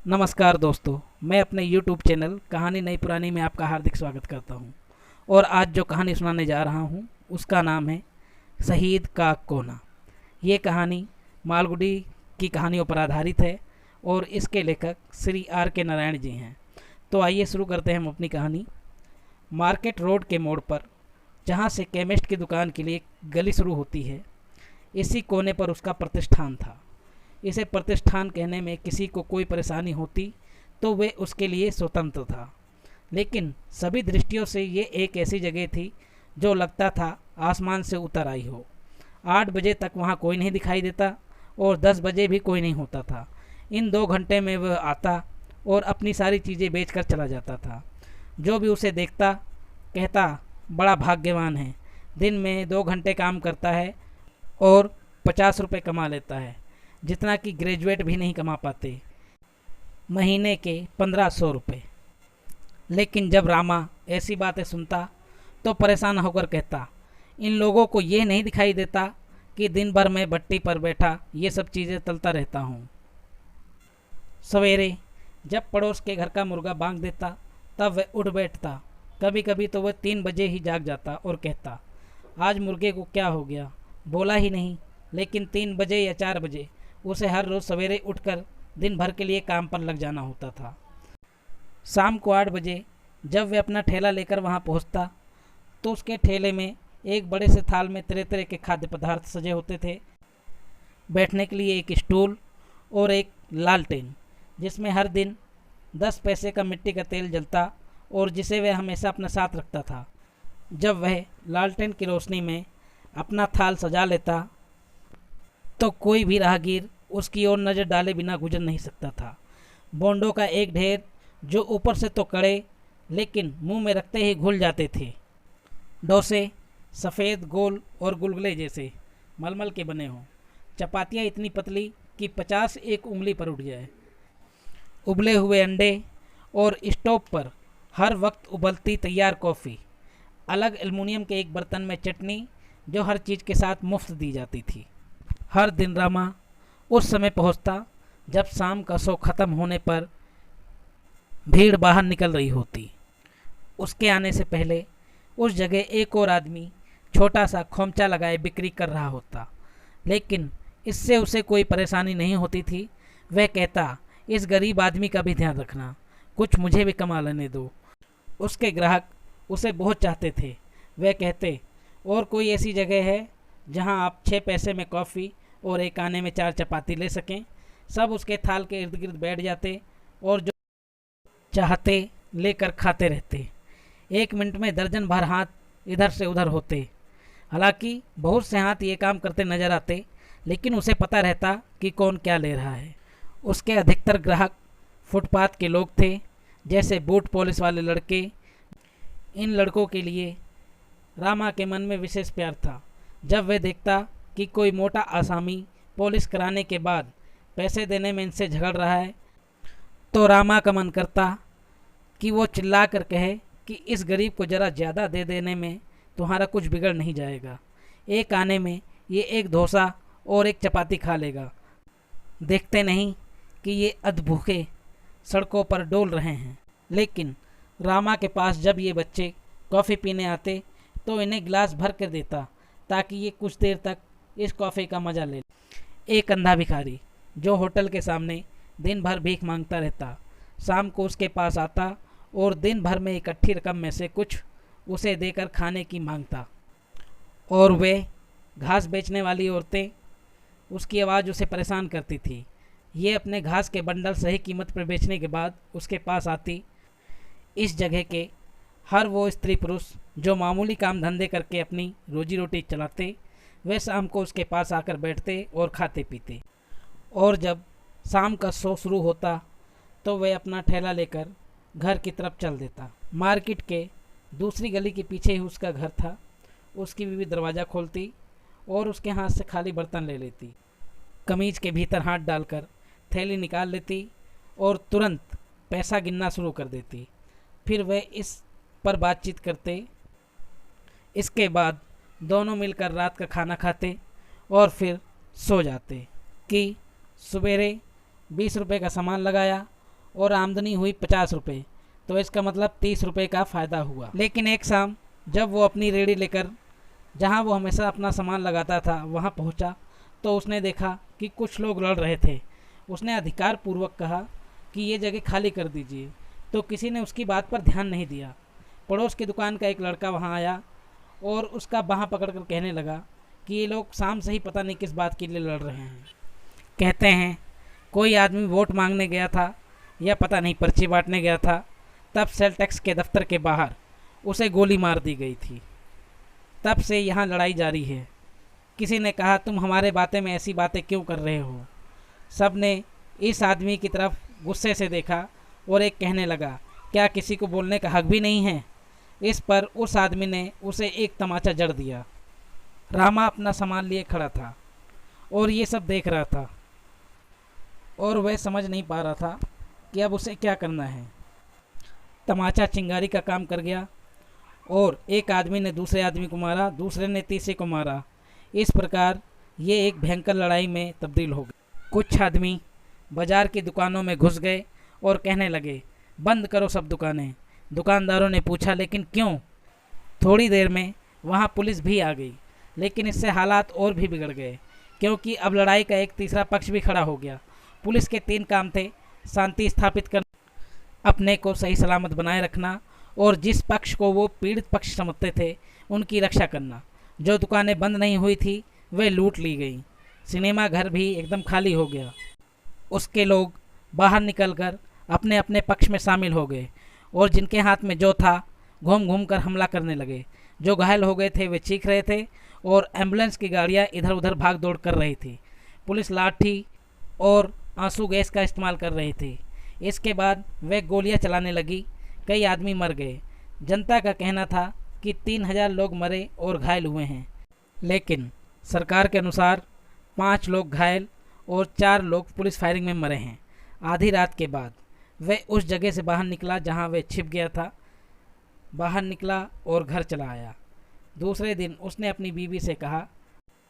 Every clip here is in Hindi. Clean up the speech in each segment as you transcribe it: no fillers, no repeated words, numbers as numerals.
नमस्कार दोस्तों, मैं अपने YouTube चैनल कहानी नई पुरानी में आपका हार्दिक स्वागत करता हूं। और आज जो कहानी सुनाने जा रहा हूं उसका नाम है शहीद का कोना। ये कहानी मालगुडी की कहानियों पर आधारित है और इसके लेखक श्री आर के नारायण जी हैं। तो आइए शुरू करते हैं हम अपनी कहानी। मार्केट रोड के मोड़ पर, जहाँ से केमिस्ट की दुकान के लिए गली शुरू होती है, इसी कोने पर उसका प्रतिष्ठान था। इसे प्रतिष्ठान कहने में किसी को कोई परेशानी होती तो वे उसके लिए स्वतंत्र था, लेकिन सभी दृष्टियों से ये एक ऐसी जगह थी जो लगता था आसमान से उतर आई हो। 8 बजे तक वहाँ कोई नहीं दिखाई देता और 10 बजे भी कोई नहीं होता था। इन 2 घंटे में वह आता और अपनी सारी चीज़ें बेचकर चला जाता था। जो भी उसे देखता कहता, बड़ा भाग्यवान है, दिन में 2 घंटे काम करता है और 50 रुपये कमा लेता है, जितना कि ग्रेजुएट भी नहीं कमा पाते, महीने के 1500 रुपये। लेकिन जब रामा ऐसी बातें सुनता तो परेशान होकर कहता, इन लोगों को ये नहीं दिखाई देता कि दिन भर मैं भट्टी पर बैठा ये सब चीज़ें तलता रहता हूँ। सवेरे जब पड़ोस के घर का मुर्गा बांग देता तब वह उठ बैठता। कभी कभी तो वह 3 बजे ही जाग जाता और कहता, आज मुर्गे को क्या हो गया, बोला ही नहीं। लेकिन 3 बजे या 4 बजे उसे हर रोज़ सवेरे उठकर दिन भर के लिए काम पर लग जाना होता था। शाम को 8 बजे जब वह अपना ठेला लेकर वहाँ पहुँचता तो उसके ठेले में एक बड़े से थाल में तरह तरह के खाद्य पदार्थ सजे होते थे। बैठने के लिए एक स्टूल और एक लालटेन, जिसमें हर दिन 10 पैसे का मिट्टी का तेल जलता और जिसे वह हमेशा अपने साथ रखता था। जब वह लालटेन की रोशनी में अपना थाल सजा लेता तो कोई भी राहगीर उसकी ओर नज़र डाले बिना गुजर नहीं सकता था। बोंडों का एक ढेर जो ऊपर से तो कड़े लेकिन मुंह में रखते ही घुल जाते थे। डोसे सफ़ेद, गोल और गुलगुले जैसे मलमल के बने हों। चपातियाँ इतनी पतली कि 50 एक उंगली पर उठ जाए। उबले हुए अंडे और स्टोव पर हर वक्त उबलती तैयार कॉफ़ी। अलग एल्युमिनियम के एक बर्तन में चटनी जो हर चीज़ के साथ मुफ्त दी जाती थी। हर दिन रामा उस समय पहुंचता जब शाम का शो ख़त्म होने पर भीड़ बाहर निकल रही होती। उसके आने से पहले उस जगह एक और आदमी छोटा सा खोमचा लगाए बिक्री कर रहा होता, लेकिन इससे उसे कोई परेशानी नहीं होती थी। वह कहता, इस गरीब आदमी का भी ध्यान रखना, कुछ मुझे भी कमा लेने दो। उसके ग्राहक उसे बहुत चाहते थे। वह कहते, और कोई ऐसी जगह है जहां आप 6 पैसे में कॉफ़ी और एक आने में 4 चपाती ले सकें। सब उसके थाल के इर्द गिर्द बैठ जाते और जो चाहते लेकर खाते रहते। 1 मिनट में दर्जन भर हाथ इधर से उधर होते। हालांकि बहुत से हाथ ये काम करते नजर आते, लेकिन उसे पता रहता कि कौन क्या ले रहा है। उसके अधिकतर ग्राहक फुटपाथ के लोग थे, जैसे बूट पॉलिश वाले लड़के। इन लड़कों के लिए रामा के मन में विशेष प्यार था। जब वह देखता कि कोई मोटा आसामी पॉलिश कराने के बाद पैसे देने में इनसे झगड़ रहा है तो रामा का मन करता कि वो चिल्ला कर कहे कि इस गरीब को ज़रा ज़्यादा दे देने में तुम्हारा कुछ बिगड़ नहीं जाएगा। एक आने में ये एक डोसा और एक चपाती खा लेगा। देखते नहीं कि ये अधभूखे सड़कों पर डोल रहे हैं। लेकिन रामा के पास जब ये बच्चे कॉफ़ी पीने आते तो इन्हें गिलास भर कर देता ताकि ये कुछ देर तक इस कॉफ़ी का मज़ा ले। एक अंधा भिखारी जो होटल के सामने दिन भर भीख मांगता रहता, शाम को उसके पास आता और दिन भर में इकट्ठी रकम में से कुछ उसे देकर खाने की मांगता। और वे घास बेचने वाली औरतें, उसकी आवाज़ उसे परेशान करती थी। ये अपने घास के बंडल सही कीमत पर बेचने के बाद उसके पास आती। इस जगह के हर वो स्त्री पुरुष जो मामूली काम धंधे करके अपनी रोजी रोटी चलाते, वे शाम को उसके पास आकर बैठते और खाते पीते। और जब शाम का शो शुरू होता तो वह अपना ठेला लेकर घर की तरफ चल देता। मार्केट के दूसरी गली के पीछे ही उसका घर था। उसकी बीवी दरवाज़ा खोलती और उसके हाथ से खाली बर्तन ले लेती। कमीज के भीतर हाथ डालकर थैली निकाल लेती और तुरंत पैसा गिनना शुरू कर देती। फिर वह इस पर बातचीत करते। इसके बाद दोनों मिलकर रात का खाना खाते और फिर सो जाते कि सवेरे 20 रुपये का सामान लगाया और आमदनी हुई 50 रुपये, तो इसका मतलब 30 रुपये का फ़ायदा हुआ। लेकिन एक शाम जब वो अपनी रेहड़ी लेकर जहाँ वो हमेशा अपना सामान लगाता था वहाँ पहुँचा, तो उसने देखा कि कुछ लोग लड़ रहे थे। उसने अधिकार पूर्वक कहा कि ये जगह खाली कर दीजिए, तो किसी ने उसकी बात पर ध्यान नहीं दिया। पड़ोस की दुकान का एक लड़का वहाँ आया और उसका बाँह पकड़कर कहने लगा कि ये लोग शाम से ही पता नहीं किस बात के लिए लड़ रहे हैं। कहते हैं कोई आदमी वोट मांगने गया था या पता नहीं पर्ची बांटने गया था, तब सेल टैक्स के दफ्तर के बाहर उसे गोली मार दी गई थी। तब से यहाँ लड़ाई जारी है। किसी ने कहा तुम हमारे बातें में ऐसी बातें क्यों कर रहे हो। सब ने इस आदमी की तरफ गुस्से से देखा और एक कहने लगा क्या किसी को बोलने का हक भी नहीं है। इस पर उस आदमी ने उसे एक तमाचा जड़ दिया। रामा अपना सामान लिए खड़ा था और ये सब देख रहा था और वह समझ नहीं पा रहा था कि अब उसे क्या करना है। तमाचा चिंगारी का काम कर गया और एक आदमी ने दूसरे आदमी को मारा, दूसरे ने तीसरे को मारा। इस प्रकार ये एक भयंकर लड़ाई में तब्दील हो गई। कुछ आदमी बाजार की दुकानों में घुस गए और कहने लगे बंद करो सब दुकानें। दुकानदारों ने पूछा लेकिन क्यों। थोड़ी देर में वहाँ पुलिस भी आ गई, लेकिन इससे हालात और भी बिगड़ गए क्योंकि अब लड़ाई का एक तीसरा पक्ष भी खड़ा हो गया। पुलिस के 3 काम थे: शांति स्थापित करना, अपने को सही सलामत बनाए रखना और जिस पक्ष को वो पीड़ित पक्ष समझते थे उनकी रक्षा करना। जो दुकानें बंद नहीं हुई थी वे लूट ली गई। सिनेमा घर भी एकदम खाली हो गया। उसके लोग बाहर निकलकर अपने अपने पक्ष में शामिल हो गए और जिनके हाथ में जो था घूम घूम कर हमला करने लगे। जो घायल हो गए थे वे चीख रहे थे और एम्बुलेंस की गाड़ियाँ इधर उधर भाग दौड़ कर रही थी। पुलिस लाठी और आंसू गैस का इस्तेमाल कर रही थी। इसके बाद वे गोलियां चलाने लगी। कई आदमी मर गए। जनता का कहना था कि 3000 लोग मरे और घायल हुए हैं, लेकिन सरकार के अनुसार 5 लोग घायल और 4 लोग पुलिस फायरिंग में मरे हैं। आधी रात के बाद वह उस जगह से बाहर निकला जहां वह छिप गया था। बाहर निकला और घर चला आया। दूसरे दिन उसने अपनी बीवी से कहा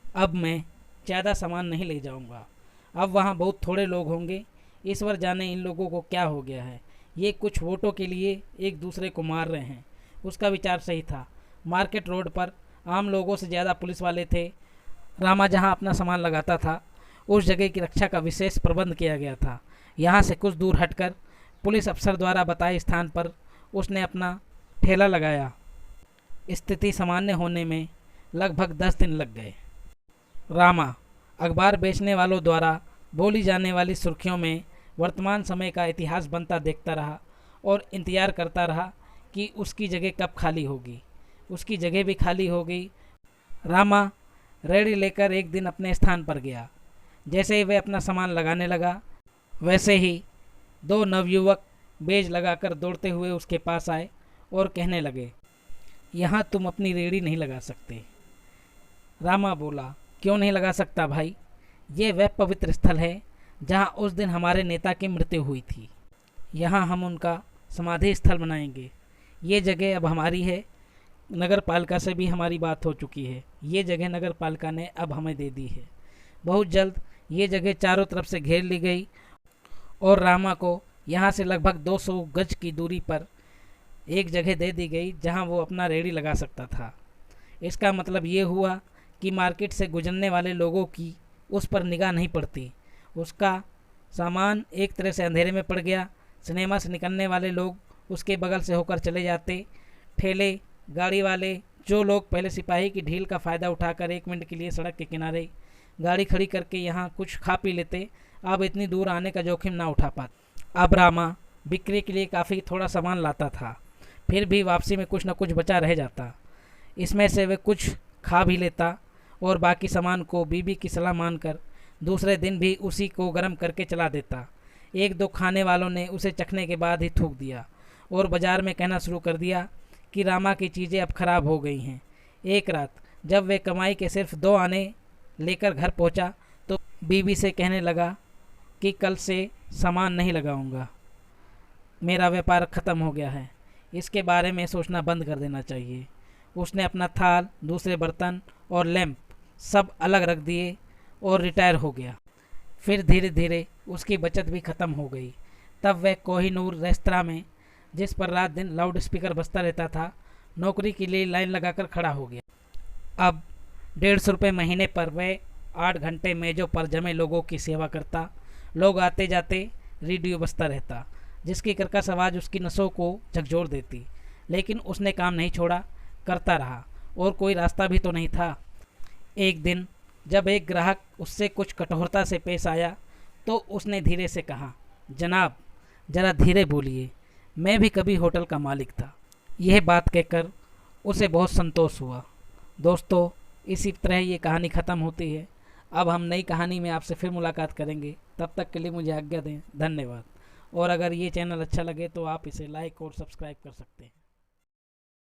अब मैं ज़्यादा सामान नहीं ले जाऊंगा, अब वहाँ बहुत थोड़े लोग होंगे। ईश्वर जाने इन लोगों को क्या हो गया है, ये कुछ वोटों के लिए एक दूसरे को मार रहे हैं। उसका विचार सही था। मार्केट रोड पर आम लोगों से ज़्यादा पुलिस वाले थे। रामा जहाँ अपना सामान लगाता था उस जगह की रक्षा का विशेष प्रबंध किया गया था। यहाँ से कुछ दूर हटकर पुलिस अफसर द्वारा बताए स्थान पर उसने अपना ठेला लगाया। स्थिति सामान्य होने में लगभग 10 दिन लग गए। रामा अखबार बेचने वालों द्वारा बोली जाने वाली सुर्खियों में वर्तमान समय का इतिहास बनता देखता रहा और इंतज़ार करता रहा कि उसकी जगह कब खाली होगी। उसकी जगह भी खाली हो गई। रामा रेडी लेकर एक दिन अपने स्थान पर गया। जैसे ही वह अपना सामान लगाने लगा, वैसे ही 2 नवयुवक बेज लगाकर दौड़ते हुए उसके पास आए और कहने लगे यहाँ तुम अपनी रेड़ी नहीं लगा सकते। रामा बोला क्यों नहीं लगा सकता भाई, ये वह पवित्र स्थल है जहाँ उस दिन हमारे नेता की मृत्यु हुई थी। यहाँ हम उनका समाधि स्थल बनाएंगे। ये जगह अब हमारी है। नगर पालिका से भी हमारी बात हो चुकी है। ये जगह नगर पालिका ने अब हमें दे दी है। बहुत जल्द ये जगह चारों तरफ से घेर ली गई और रामा को यहाँ से लगभग 200 गज की दूरी पर एक जगह दे दी गई जहाँ वो अपना रेड़ी लगा सकता था। इसका मतलब ये हुआ कि मार्केट से गुजरने वाले लोगों की उस पर निगाह नहीं पड़ती। उसका सामान एक तरह से अंधेरे में पड़ गया। सिनेमा से निकलने वाले लोग उसके बगल से होकर चले जाते। ठेले गाड़ी वाले, जो लोग पहले सिपाही की ढील का फ़ायदा उठाकर 1 मिनट के लिए सड़क के किनारे गाड़ी खड़ी करके यहाँ कुछ खा पी लेते, अब इतनी दूर आने का जोखिम ना उठा पाते। अब रामा बिक्री के लिए काफ़ी थोड़ा सामान लाता था, फिर भी वापसी में कुछ न कुछ बचा रह जाता। इसमें से वे कुछ खा भी लेता और बाकी सामान को बीबी की सलाह मानकर दूसरे दिन भी उसी को गर्म करके चला देता। 1-2 खाने वालों ने उसे चखने के बाद ही थूक दिया और बाज़ार में कहना शुरू कर दिया कि रामा की चीज़ें अब खराब हो गई हैं। एक रात जब वे कमाई के सिर्फ 2 आने लेकर घर पहुंचा तो बीबी से कहने लगा कि कल से सामान नहीं लगाऊंगा, मेरा व्यापार ख़त्म हो गया है, इसके बारे में सोचना बंद कर देना चाहिए। उसने अपना थाल, दूसरे बर्तन और लैंप सब अलग रख दिए और रिटायर हो गया। फिर धीरे धीरे उसकी बचत भी ख़त्म हो गई। तब वह कोहिनूर रेस्तरां में, जिस पर रात दिन लाउड स्पीकर बजता रहता था, नौकरी के लिए लाइन लगाकर खड़ा हो गया। अब 150 रुपये महीने पर वह 8 घंटे मेज़ों पर जमे लोगों की सेवा करता। लोग आते जाते, रेडियो बजता रहता, जिसकी कर्कश आवाज़ उसकी नसों को झकझोर देती। लेकिन उसने काम नहीं छोड़ा, करता रहा, और कोई रास्ता भी तो नहीं था। एक दिन जब एक ग्राहक उससे कुछ कठोरता से पेश आया तो उसने धीरे से कहा, जनाब ज़रा धीरे बोलिए, मैं भी कभी होटल का मालिक था। यह बात कहकर उसे बहुत संतोष हुआ। दोस्तों, इसी तरह ये कहानी ख़त्म होती है। अब हम नई कहानी में आपसे फिर मुलाकात करेंगे। तब तक के लिए मुझे आज्ञा दें। धन्यवाद। और अगर ये चैनल अच्छा लगे तो आप इसे लाइक और सब्सक्राइब कर सकते हैं।